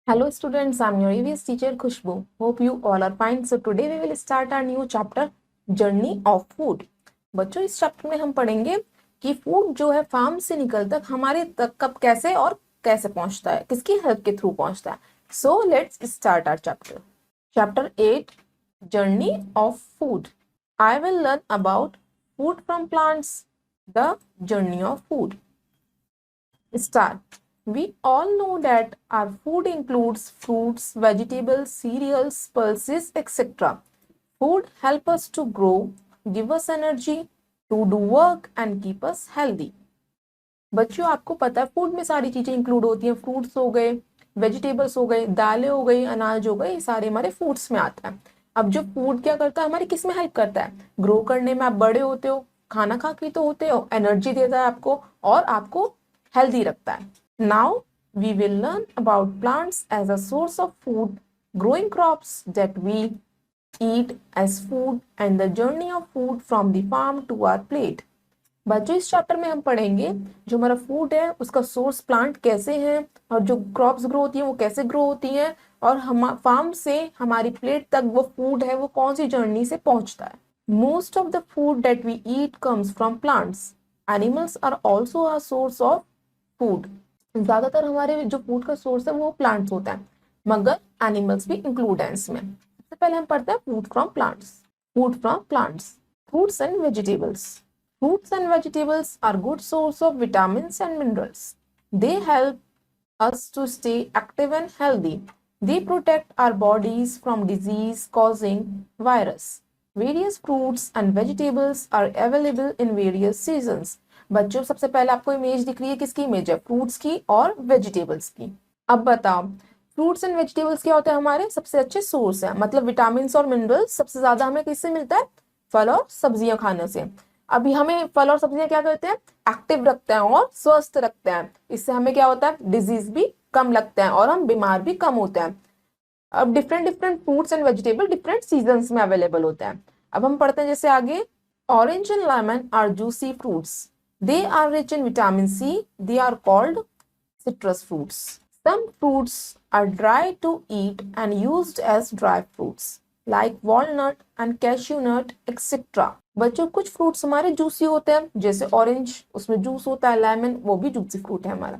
Hello students, I'm your EVS teacher Khushbu. Hope you all are fine. So today we will start our new chapter Journey of Food. बच्चों इस chapter में हम पढ़ेंगे कि food जो है farm से निकल तक हमारे तक कब कैसे और कैसे पहुंचता है, किसकी हेल्प के थ्रू पहुंचता है. So let's start our chapter. Chapter 8 Journey of Food. I will learn about food from plants, the journey of food. Start. We all know that our food includes fruits, vegetables, cereals, pulses, etc. Food help us to grow, give us energy, to do work and keep us healthy. बच्चों आपको पता है food में सारी चीजें include होती हैं. Fruits हो गए, वेजिटेबल्स हो गए, दालें हो गई, अनाज हो गए, ये सारे हमारे फूड्स में आता है. अब जो फूड क्या करता है हमारी किस में हेल्प करता है? ग्रो करने में. आप बड़े होते हो, खाना खा के तो होते हो, एनर्जी देता है आपको और आपको हेल्दी रखता है. Now we will learn about plants as a source of food, growing crops that we eat as food and the journey of food from the farm to our plate. बच्चों इस chapter में हम पढ़ेंगे जो हमारा food है उसका source plant कैसे हैं और जो क्रॉप्स ग्रो होती हैं वो कैसे ग्रो होती हैं और हम फार्म से हमारी प्लेट तक वो फूड है वो कौन सी जर्नी से पहुंचता है. Most of the food that we eat comes from plants. Animals are also a source of food. ज्यादातर हमारे जो फूड का सोर्स है वो प्लांट्स होता है मगर एनिमल्स भी इंक्लूड है इसमें. सबसे पहले हम पढ़ते हैं food from plants. Food from plants. Fruits and vegetables. Fruits and vegetables are good source of vitamins and minerals. They help us to stay active and healthy. They protect our bodies from disease causing virus. Various fruits and vegetables are available in various seasons. बच्चों सबसे पहले आपको image दिख रही है, किसकी image है? Fruits की और वेजिटेबल्स की. अब बताओ फ्रूट्स एंड वेजिटेबल्स क्या होते हैं? हमारे सबसे अच्छे सोर्स है, मतलब विटामिन और मिनरल्स सबसे ज्यादा हमें किससे मिलता है? फल और सब्जियां खाने से. अभी हमें फल और सब्जियां क्या करते हैं? एक्टिव रखते हैं और स्वस्थ रखते हैं. इससे हमें क्या होता है? डिजीज भी कम लगते हैं और हम बीमार भी कम होते हैं. अब different different fruits and vegetable different seasons में अवेलेबल होते हैं. अब हम पढ़ते हैं जैसे आगे. Orange and lemon are juicy fruits. They are rich in vitamin C. They are called citrus fruits. Some fruits are dry to eat and used as dry fruits, like walnut and cashew nut, etc. बच्चों कुछ fruits हमारे juicy होते हैं, जैसे orange उसमें juice होता है, lemon वो भी जूसी फ्रूट है हमारा.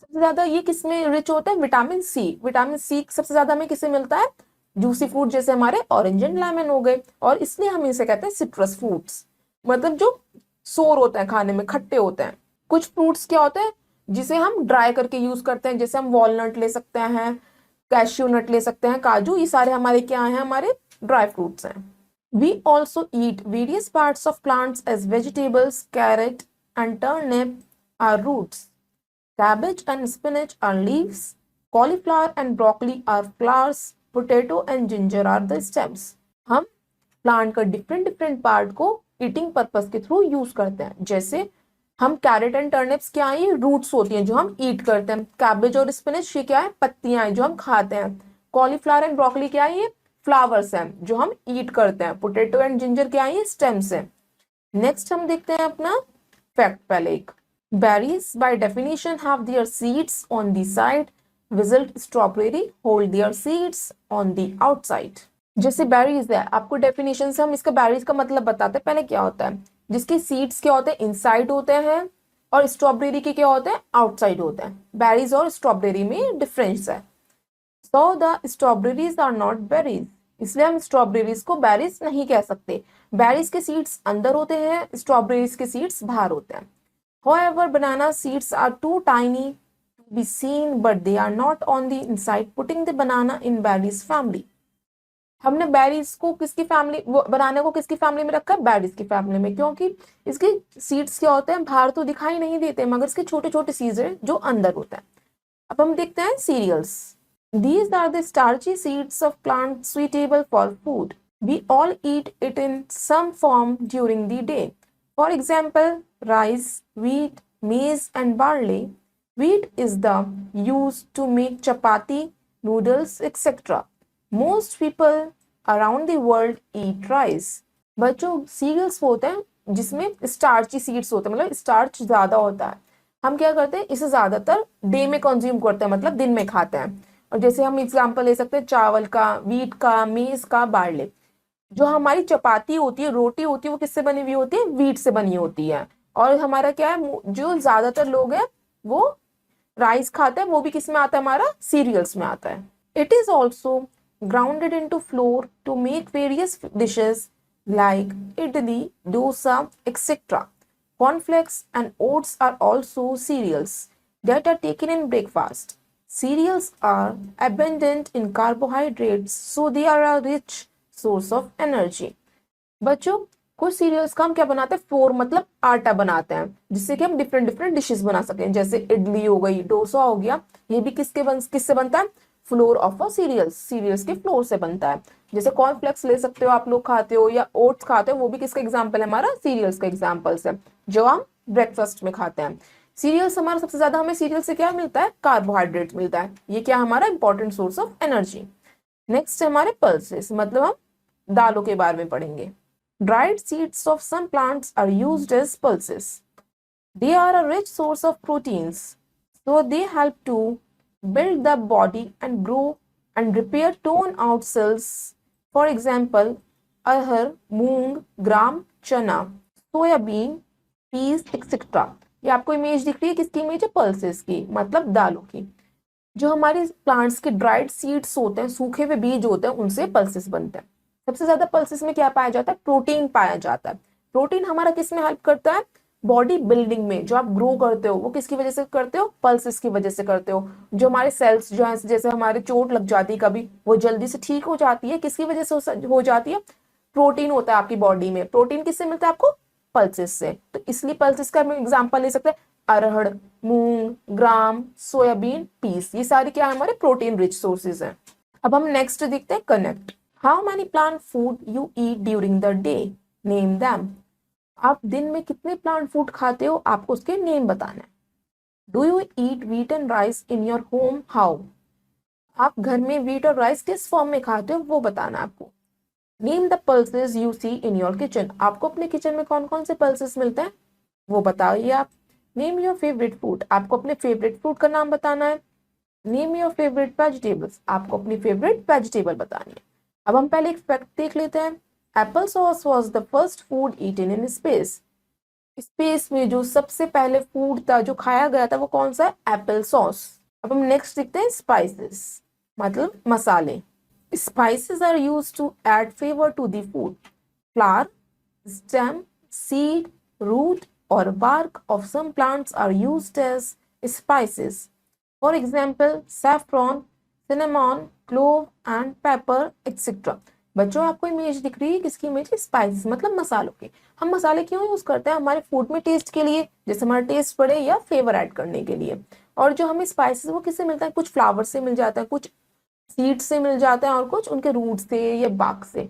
सबसे ज्यादा ये किसमें रिच होता है? विटामिन सी. विटामिन सी सबसे ज्यादा हमें किससे मिलता है? जूसी फ्रूट जैसे हमारे ऑरेंज एंड लेमन हो गए, और इसलिए हम इसे कहते हैं सिट्रस फ्रूट्स. मतलब जो सोर होते हैं, खाने में खट्टे होते हैं. कुछ फ्रूट्स क्या होते हैं जिसे हम ड्राई करके यूज करते हैं, जैसे हम वॉलनट ले सकते हैं, कैश्यू नट ले सकते हैं, काजू, ये सारे हमारे क्या हैं? हमारे ड्राई फ्रूट्स हैं. We also eat various parts of plants as vegetables. Carrot and turnip are roots. Cabbage and spinach are leaves. Cauliflower and broccoli are flowers. Potato and ginger are the stems. हम plant का different different part को eating purpose के through use करते हैं. जैसे हम carrot and turnips क्या है? ये रूट्स होती हैं जो हम ईट करते हैं. कैबेज और स्पिनच ये क्या है? पत्तियां हैं जो हम खाते हैं. कॉलीफ्लावर एंड ब्रोकली क्या है? ये फ्लावर्स हैं जो हम ईट करते हैं. पोटैटो एंड जिंजर क्या है? ये स्टेम्स हैं. नेक्स्ट हम देखते हैं अपना फैक्ट. पहले एक berries by definition have their seeds on the side. Wild strawberry hold their seeds on the outside. जैसे बेरीज है, आपको डेफिनेशन से हम इसका बेरीज का मतलब बताते हैं. पहले क्या होता है? जिसके सीड्स क्या होते हैं? इनसाइड होते हैं, और स्ट्रॉबेरी के क्या होते हैं? आउटसाइड होते हैं. बेरीज और स्ट्रॉबेरी में डिफरेंस है. So the strawberries are not berries. इसलिए हम स्ट्रॉबेरीज को बेरीज नहीं कह सकते. बेरीज के सीड्स अंदर होते हैं, स्ट्रॉबेरीज के सीड्स बाहर होते हैं. However, banana seeds are too tiny to be seen, but they are not on the inside, putting the banana in berries family. हमने बेरीज को किसकी फैमिली, बनाने को किसकी फैमिली में रखा है? बेरीज की फैमिली में, क्योंकि इसके सीड्स क्या होते हैं? बाहर तो दिखाई नहीं देते मगर इसके छोटे छोटे सीड्स हैं जो अंदर होते हैं. अब हम देखते हैं serials. These are the starchy seeds of plants suitable for food. We all eat it in some form during the day. For example, rice, wheat, maize and barley. Wheat is the used to make chapati, noodles, etc. Most people around the world eat rice. बच्चों serials होते हैं जिसमें starchy seeds होते हैं, मतलब starch ज्यादा होता है. हम क्या करते हैं? इसे ज्यादातर डे में कंज्यूम करते हैं, मतलब दिन में खाते हैं. और जैसे हम एग्जाम्पल ले सकते हैं चावल का, वीट का, मेज का, बार्ले। जो हमारी चपाती होती है, रोटी होती है, वो किससे बनी हुई होती है? वीट से बनी होती है। और हमारा क्या है, जो ज्यादातर लोग हैं वो राइस खाते हैं, वो भी किस में आता है? हमारा सीरियल्स में आता है। It is also grounded into flour to make various dishes like idli, dosa, etc. Cornflakes and oats are also cereals that are taken in breakfast. Cereals are abundant in carbohydrates, so they are a rich source of energy. बच्चों, कुछ serials का हम क्या बनाते हैं? Floor मतलब आटा बनाते हैं, जिससे कि हम डिफरेंट डिफरेंट डिशेस बना सकें। जैसे इडली हो गई, डोसा हो गया, ये भी किससे बनता है? Flour of a cereals, cereals के फ्लोर से बनता है। जैसे कॉर्नफ्लेक्स ले सकते हो, आप लोग खाते हो, या ओट्स खाते हो, वो भी किसका एग्जाम्पल है? हमारा सीरियल्स का एग्जाम्पल्स है, जो हम ब्रेकफास्ट में खाते हैं। सीरियल्स हमारा सबसे ज्यादा, हमें सीरियल से क्या मिलता है? कार्बोहाइड्रेट मिलता है। ये क्या हमारा important source of energy. Next है हमारे पल्सेस, मतलब हम दालों के बारे में पढ़ेंगे। Dried seeds of some plants are used as pulses. They are a rich source of proteins, so they help to build the body and grow and repair torn out cells. For example, अरहर, मूंग, ग्राम, चना, soybean, piece, etcetera. ये आपको image दिख रही है, किसकी image है? Pulses की, मतलब दालों की। जो हमारे प्लांट्स के ड्राइड सीड्स होते हैं, सूखे हुए बीज होते हैं, उनसे पल्सेस बनते हैं। सबसे ज्यादा पल्सेस में क्या पाया जाता है? प्रोटीन पाया जाता है। प्रोटीन हमारा किस में हेल्प करता है? बॉडी बिल्डिंग में। जो आप ग्रो करते हो वो किसकी वजह से करते हो? पल्सेस की वजह से करते हो। जो हमारे सेल्स जो है, जैसे हमारे चोट लग जाती है कभी, वो जल्दी से ठीक हो जाती है, किसकी वजह से हो जाती है? प्रोटीन होता है आपकी बॉडी में। प्रोटीन किससे मिलता है आपको? पल्सेस से। तो इसलिए पल्सेस का हम एग्जाम्पल ले सकते हैं, अरहर, मूंग, ग्राम, सोयाबीन, पीस। ये सारी क्या है? हमारे प्रोटीन रिच सोर्सेज हैं। अब हम नेक्स्ट देखते हैं connect. How many plant food you eat during the day, name them. आप दिन में कितने प्लांट फूड खाते हो, आपको उसके नेम बताना है। Do you eat wheat and rice in your home, how. आप घर में व्हीट और राइस किस फॉर्म में खाते हो, वो बताना है आपको। Name the pulses you see in your kitchen. आपको अपने किचन में कौन कौन से पल्सेस मिलते हैं, वो बताइए आप। Name your favourite food. आपको अपने फेवरेट फूड का नाम बताना है। Name your favourite vegetables. आपको अपनी फेवरेट वेजिटेबल बतानी है। अब हम पहले एक फैक्ट देख लेते हैं। Apple sauce was the first food eaten in space. Space में जो सबसे पहले फूड था जो खाया गया था, वो कौन सा है? Apple sauce. अब हम नेक्स्ट देखते हैं स्पाइसेस, मतलब मसाले। Spices are used to add flavour to the food. Flower, stem, seed, root, or bark of some plants are used as spices. For example, saffron, cinnamon, clove, and pepper, etc. बच्चों, आपको image दिख रही है, किसकी image है? Spices मतलब मसालों की। हम मसाले क्यों यूज करते हैं? हमारे फूड में टेस्ट के लिए, जैसे हमारा टेस्ट बढ़े या फ्लेवर ऐड करने के लिए। और जो हमें स्पाइसेस वो किससे मिलता है? कुछ फ्लावर से मिल जाता है, कुछ सीड से मिल जाता है, और कुछ उनके रूट से या बाक से।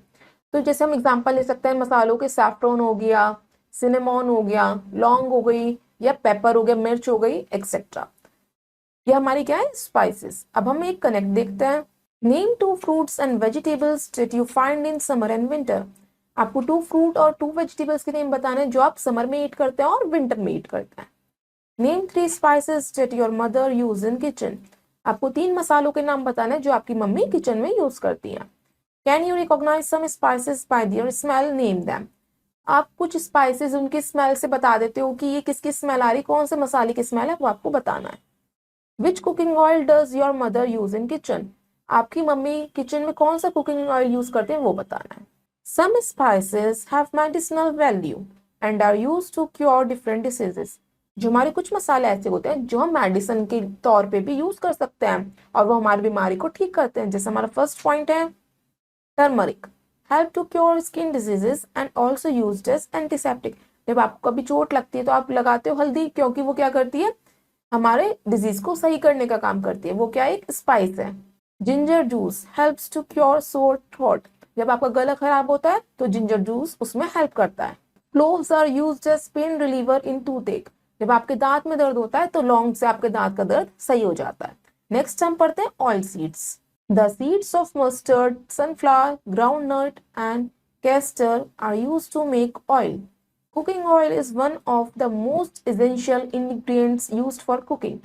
तो जैसे हम एग्जांपल ले सकते हैं मसालों के, सैफ्रॉन हो गया, सिनेमॉन हो गया, लौंग हो गई, या पेपर हो गया, मिर्च हो गई, एक्सेट्रा। ये हमारी क्या है? स्पाइसेस। अब हम एक कनेक्ट देखते हैं। Name 2 fruits and vegetables that you find in summer and winter. आपको 2 फ्रूट और 2 वेजिटेबल्स के नेम बताने हैं जो आप समर में ईट करते हैं और विंटर में ईट करते हैं। Name 3 spices that your mother use in kitchen. आपको 3 मसालों के नाम बताने हैं जो आपकी मम्मी किचन में यूज करती हैं। Can you recognise some spices by their smell, name them. आप कुछ स्पाइसेस उनकी स्मेल से बता देते हो कि ये किसकी स्मेल आ रही, कौन से मसाले की स्मेल है, वो आपको बताना है। Which cooking oil does your mother use in kitchen. आपकी मम्मी किचन में कौन सा कुकिंग ऑयल यूज करते हैं, वो बताना है। Some spices have medicinal value and are used to cure different diseases. जो हमारे कुछ मसाले ऐसे होते हैं जो हम मेडिसिन के तौर पे भी यूज कर सकते हैं, और वो हमारी बीमारी को ठीक करते हैं। जैसे हमारा फर्स्ट पॉइंट है turmeric, help to cure skin diseases and also used as antiseptic. जब आपको कभी चोट लगती है तो आप लगाते हो हल्दी, क्योंकि वो क्या करती है? हमारे डिजीज को सही करने का काम करती है। वो क्या, एक स्पाइस है। Ginger juice helps to cure sore throat. जब आपका गला खराब होता है तो जिंजर जूस उसमें हेल्प करता है। Cloves are used as pain reliever in toothache. जब आपके दांत में दर्द होता है तो लौंग से आपके दांत का दर्द सही हो जाता है। नेक्स्ट हम पढ़ते हैं oil seeds. The seeds of mustard, sunflower, groundnut, and castor are used to make oil. Cooking oil is one of the most essential ingredients used for cooking.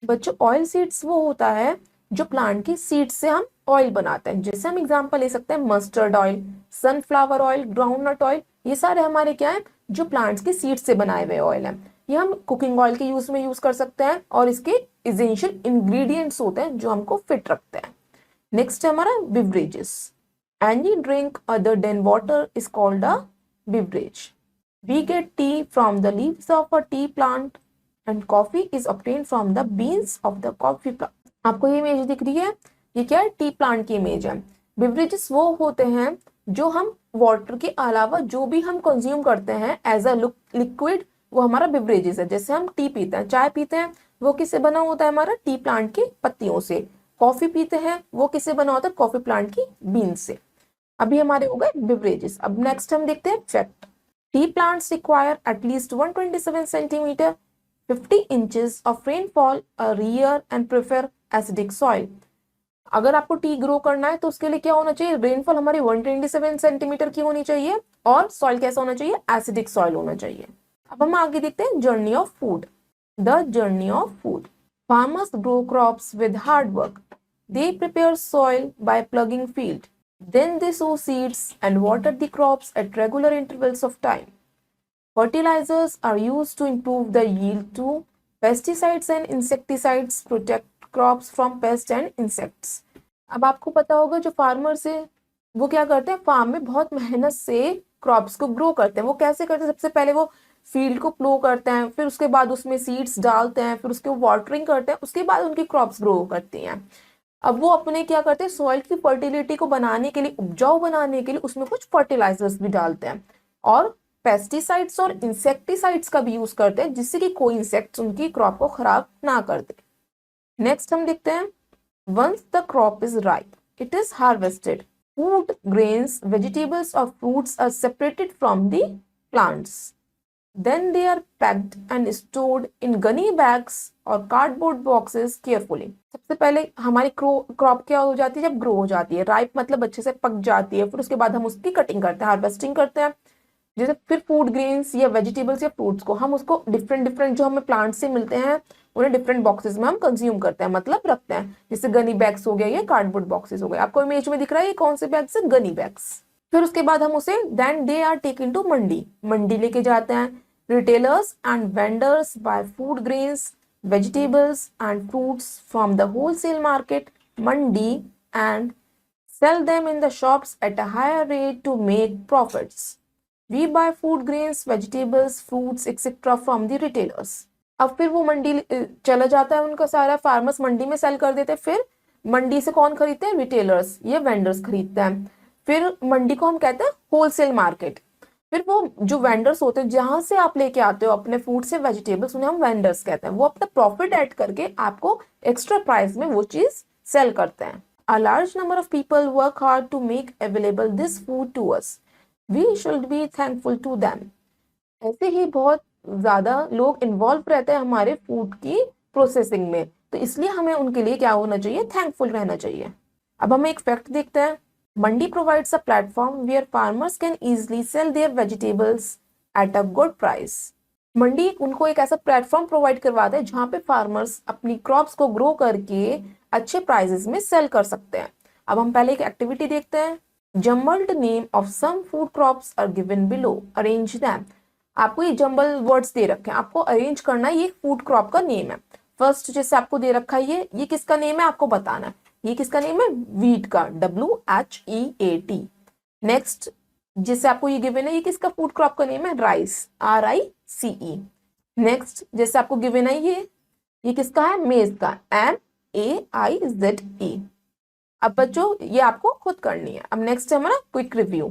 बच्चों, ऑयल सीड्स वो होता है जो प्लांट की seed से हम oil बनाते हैं। जैसे हम एग्जांपल ले सकते हैं mustard oil, sunflower oil, groundnut oil, ये सारे हमारे क्या है, जो प्लांट्स की सीड से बनाए हुए ऑयल है। ये हम कुकिंग ऑयल के यूज में यूज कर सकते हैं और इसके इसेंशियल इंग्रेडिएंट्स होते हैं जो हमको फिट रखते हैं। नेक्स्ट है हमारा beverages. Any drink other than water is called a beverage. We get tea from the leaves of a tea plant and coffee is obtained from the beans of the coffee plant. आपको ये image दिख रही है, ये क्या है, T plant की image है। बिवरेजेस वो होते हैं जो हम वाटर के अलावा जो भी हम कंज्यूम करते हैं एज अ लिक्विड, वो हमारा बिवरेजेस है। जैसे हम टी पीते हैं, चाय पीते हैं, वो किससे बना होता है, हमारा टी प्लांट की पत्तियों से। कॉफी पीते हैं, वो किससे बना होता है, कॉफी प्लांट की बीन से। अभी हमारे हो गए बिवरेजेस। अब नेक्स्ट हम देखते हैं fact. T plants require at least 127 centimetre 50 inches of rainfall a year and prefer acidic soil. अगर आपको टी ग्रो करना है तो उसके लिए क्या होना चाहिए, रेनफॉल हमारी 127 सेंटीमीटर की होनी चाहिए और सॉइल कैसा होना चाहिए, एसिडिक सॉइल होना चाहिए। अब हम आगे देखते हैं journey of food. The journey of food. Farmers grow crops with hard work. They prepare soil by plugging field. Then they sow seeds and water the crops at regular intervals of time. Fertilizers are used to improve the yield too. Pesticides and insecticides protect crops from pests and insects. अब आपको पता होगा जो farmers है वो क्या करते हैं, फार्म में बहुत मेहनत से क्रॉप्स को ग्रो करते हैं। वो कैसे करते हैं, सबसे पहले वो फील्ड को प्लो करते हैं, फिर उसके बाद उसमें सीड्स डालते हैं, फिर उसके वाटरिंग करते हैं, उसके बाद उनकी क्रॉप्स ग्रो करती हैं। अब वो अपने क्या करते हैं, सॉइल की फर्टिलिटी को बनाने के लिए, उपजाऊ बनाने के लिए उसमें कुछ फर्टिलाइजर्स भी डालते हैं और पेस्टिसाइड्स और इंसेक्टिसाइड्स का भी यूज करते हैं जिससे कि कोई इंसेक्ट्स उनकी क्रॉप को खराब ना कर दे। नेक्स्ट हम देखते हैं once the crop is ripe it is harvested. Food, grains, vegetables और fruits are separated from the plants. Then they are packed and stored in gunny bags or cardboard boxes carefully. सबसे पहले हमारी crop क्या हो जाती है, जब grow हो जाती है, राइप मतलब अच्छे से पक जाती है, फिर उसके बाद हम उसकी कटिंग करते हैं, हार्वेस्टिंग करते हैं। जैसे फिर फूड ग्रेन्स या वेजिटेबल्स या फ्रूट्स को हम उसको डिफरेंट डिफरेंट जो हमें प्लांट से मिलते हैं उन्हें डिफरेंट बॉक्सेस में हम कंज्यूम करते हैं, मतलब रखते हैं। जैसे गनी बैग्स हो गया या कार्डबोर्ड बॉक्सेस हो गए। आपको इमेज में दिख रहा है ये कौन से बैग्स है, गनी बैग्स। फिर उसके बाद हम उसे then they are taken to mandi, मंडी लेके जाते हैं। Retailers and vendors buy food grains, vegetables and fruits from the wholesale market, mandi, and sell them in the shops at a higher rate to make profits. We buy food grains, vegetables, fruits, etc. from the retailers. अब फिर वो मंडी चला जाता है, उनका सारा farmers मंडी में cell कर देते हैं। फिर मंडी से कौन खरीदते हैं, रिटेलर्स, ये वेंडर्स खरीदते हैं। फिर मंडी को हम कहते हैं होलसेल मार्केट। फिर वो जो वेंडर्स होते हैं जहां से आप लेके आते हो अपने फूड से वेजिटेबल्स, उन्हें हम वेंडर्स कहते हैं। वो अपना प्रॉफिट ऐड करके आपको एक्स्ट्रा प्राइस में वो चीज सेल करते हैं। A large number of people work hard to make available this food to us. We should be thankful to them. ऐसे ही बहुत ज्यादा लोग इन्वॉल्व रहते हैं हमारे फूड की प्रोसेसिंग में, तो इसलिए हमें उनके लिए क्या होना चाहिए, थैंकफुल रहना चाहिए। अब हम एक फैक्ट देखते हैं। Mandi provides a platform where farmers can easily sell their vegetables at a good price. मंडी उनको एक ऐसा प्लेटफॉर्म प्रोवाइड करवाता है जहां पे फार्मर्स अपनी क्रॉप्स को ग्रो करके अच्छे प्राइसेस में सेल कर सकते हैं। अब हम पहले एक एक्टिविटी देखते हैं। Jumbled name of some food crops are given below, arrange them. आपको ये जम्बल वर्ड्स दे रखे हैं, आपको अरेंज करना है। ये फूड क्रॉप का नेम है। फर्स्ट जैसे आपको दे रखा है ये किसका नेम है आपको बताना है। ये किसका नेम है, वीट का, WHEAT। नेक्स्ट जैसे आपको ये गिवन है, ये किसका फूड क्रॉप का नेम है, राइस, RICE। नेक्स्ट जैसे आपको गिवन है ये किसका है, मेज का, MAIZE। अब बच्चों ये आपको खुद करनी है। अब नेक्स्ट है हमारा क्विक रिव्यू।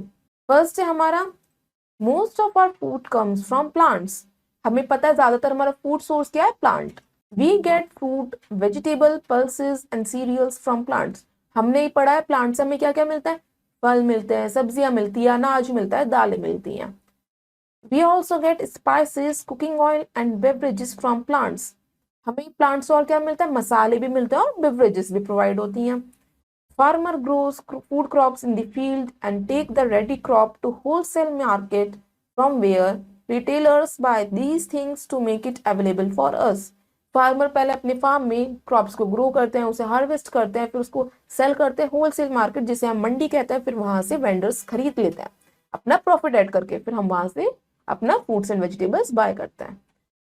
फर्स्ट है हमारा most of our food comes from plants. हमें पता है ज्यादातर हमारा फूड सोर्स क्या है, plant. We get fruit, vegetable, pulses and cereals from plants. हमने ही पढ़ा है प्लांट से हमें क्या क्या मिलता है, फल मिलते हैं, सब्जियां मिलती है, अनाज मिलता है, दालें मिलती हैं। We also get spices, cooking oil and beverages from plants. हमें प्लांट से और क्या मिलता है, मसाले भी मिलते हैं और बेवरेजेस भी प्रोवाइड होती हैं। Farmer grows food crops in the field and take the ready crop to wholesale market from where retailers buy these things to make it available for us. Farmer पहले अपने फार्म में crops को grow करते हैं, उसे harvest करते हैं, फिर उसको सेल करते हैं होलसेल मार्केट जिसे हम मंडी कहते हैं, फिर वहां से वेंडर्स खरीद लेते हैं अपना प्रॉफिट ऐड करके, फिर हम वहां से अपना फ्रूट्स एंड वेजिटेबल्स बाय करते हैं।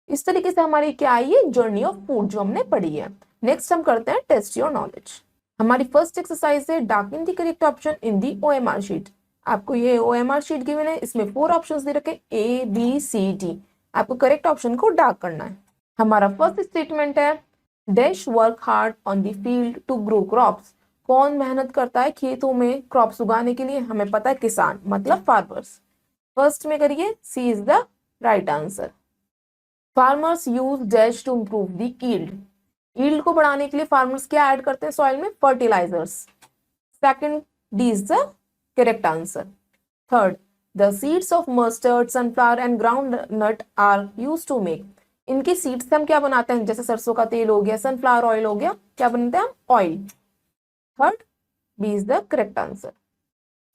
इस तरीके से हमारी क्या आई है जर्नी ऑफ फूड जो हमने पढ़ी है। नेक्स्ट हम करते हैं टेस्ट योर नॉलेज। हमारी फर्स्ट एक्सरसाइज है dark in the correct option in the OMR sheet. आपको ये OMR शीट गिवन है, इसमें 4 ऑप्शंस दे रखे ABCD, आपको करेक्ट ऑप्शन को डार्क करना है। हमारा फर्स्ट स्टेटमेंट है dash work hard on the field to grow crops. कौन मेहनत करता है खेतों में क्रॉप्स उगाने के लिए? हमें पता है किसान, मतलब फार्मर्स। फर्स्ट में करिए, C is the right answer. Farmers use dash to improve the yield. Yield को बढ़ाने के लिए फार्मर्स क्या ऐड करते हैं सॉइल में? Fertilisers. Second, D is the correct answer. Third, the seeds of mustard, sunflower and groundnut are use to make. इनकी seeds से हम क्या बनाते हैं? जैसे सरसों का तेल हो गया, सनफ्लावर ऑयल हो गया, क्या बनाते हैं? Oil. Third, B is the correct answer.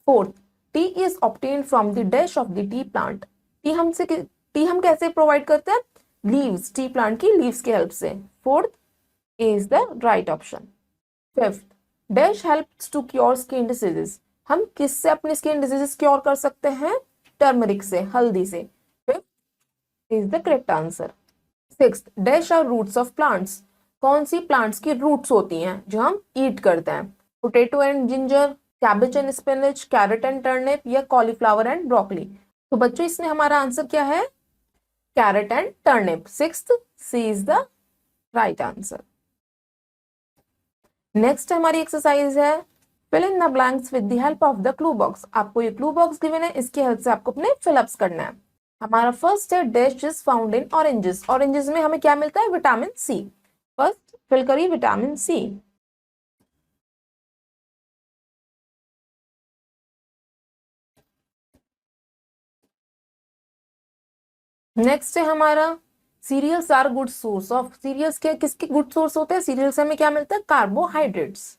Fourth, tea is obtained from the dash of the tea plant. Tea हम कैसे प्रोवाइड करते हैं? लीव्स, टी प्लांट की लीव्स की हेल्प से। Fourth is the right option. Fifth, dash helps to cure skin diseases. हम किससे अपनी स्किन डिजीजेस क्योर कर सकते हैं? टर्मरिक से, हल्दी से। Fifth is the correct answer. Sixth, dash are roots of plants. कौन सी प्लांट्स की रूट्स होती हैं जो हम ईट करते हैं? Potato and ginger, cabbage and spinach, carrot and turnip, या कॉलीफ्लावर एंड ब्रोकली। तो बच्चों इसमें हमारा आंसर क्या है? Carrot and turnip. Sixth, C is the right answer. Next हमारी एक्सरसाइज है fill in the blanks with the help of the clue box. आपको ये क्लू बॉक्स गिवन है, इसकी हेल्प से आपको अपने फिलअप्स करना है। हमारा फर्स्ट है dash is found in oranges. Oranges में हमें क्या मिलता है? Vitamin C. फर्स्ट फिल करिए विटामिन सी। नेक्स्ट है हमारा cereals are good source of. Cereals क्या किसके गुड सोर्स होते हैं? सीरियल से हमें क्या मिलता है? Carbohydrates.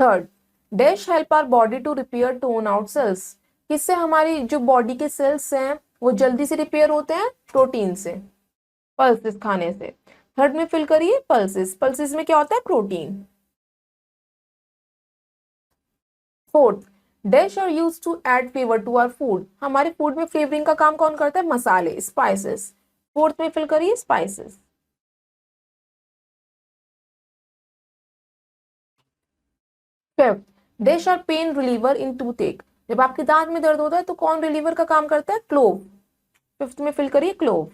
Third, dash help our body to repair worn out cells. किससे हमारी जो बॉडी के सेल्स हैं वो जल्दी से रिपेयर होते हैं? प्रोटीन से, पल्सेस खाने से। थर्ड में फिल करिए पल्सेस। पल्सेस में क्या होता है? Protein. Fourth, dash are use to add flavour to our food. हमारे फूड में फ्लेवरिंग का काम कौन करता है? मसाले, स्पाइसेस। फोर्थ में फिल करिए spices. Fifth, dash are pain reliever in tooth. जब आपके दांत में दर्द होता है तो कौन रिलीवर का काम करता है? क्लोव। फिफ्थ में फिल करिए क्लोव।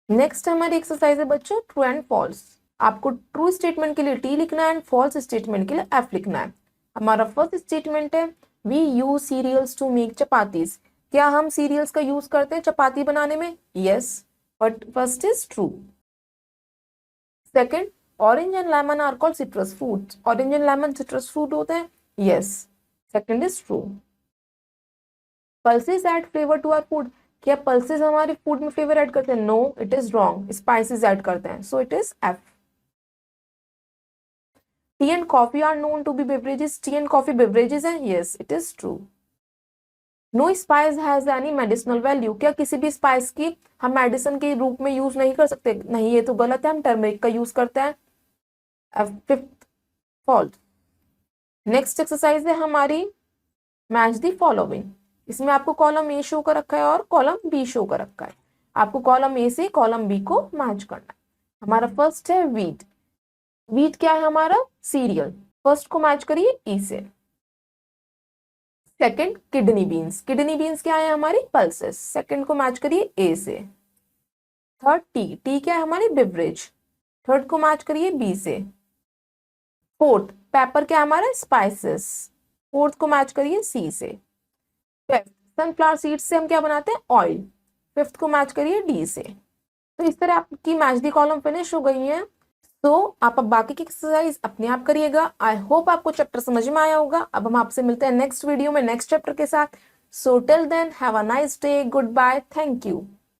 नेक्स्ट हमारी एक्सरसाइज है बच्चों ट्रू एंड फॉल्स। आपको ट्रू स्टेटमेंट के लिए टी लिखना है एंड फॉल्स स्टेटमेंट के लिए एफ लिखना है। हमारा फर्स्ट स्टेटमेंट है we use cereals to make chapatis. क्या हम सीरियल्स का यूज करते हैं चपाती बनाने में? Yes, but first is true. Second, orange and lemon are called citrus fruits. Orange and lemon citrus fruit होते हैं? Yes, second is true. Pulses add flavour to our food. क्या पल्सेस हमारे food में flavour add करते हैं? No, it is wrong, spices add करते हैं, so it is F. Tea and coffee are known to be beverages. Tea and coffee beverages हैं? Yes, it is true. No spice has any medicinal value. क्या किसी भी spice की हम medicine के रूप में यूज नहीं कर सकते? नहीं, ये तो गलत है, हम टर्मरिक का यूज करते हैं। Fifth fault. नेक्स्ट एक्सरसाइज है हमारी मैच दी फॉलोइंग। इसमें आपको कॉलम ए शो कर रखा है और कॉलम बी शो कर रखा है। आपको कॉलम ए से कॉलम बी को मैच करना है। हमारा फर्स्ट है वीट। वीट क्या है? हमारा सीरियल। फर्स्ट को मैच करिए ई से। Second kidney beans. Kidney beans क्या है? हमारी पल्सेस। सेकंड को मैच करिए ए से। Third T. टी क्या है? हमारी बिवरेज। थर्ड को मैच करिए बी से। फोर्थ पेपर क्या है? हमारा स्पाइसेस। फोर्थ को मैच करिए सी से। फिफ्थ सनफ्लावर सीड्स से हम क्या बनाते हैं? ऑयल। फिफ्थ को मैच करिए डी से। तो इस तरह आपकी मैच दी कॉलम फिनिश हो गई है। तो आप अब बाकी की एक्सरसाइज अपने आप करिएगा। आई होप आपको चैप्टर समझ में आया होगा। अब हम आपसे मिलते हैं नेक्स्ट वीडियो में नेक्स्ट चैप्टर के साथ। So till then have a nice day, goodbye, thank you.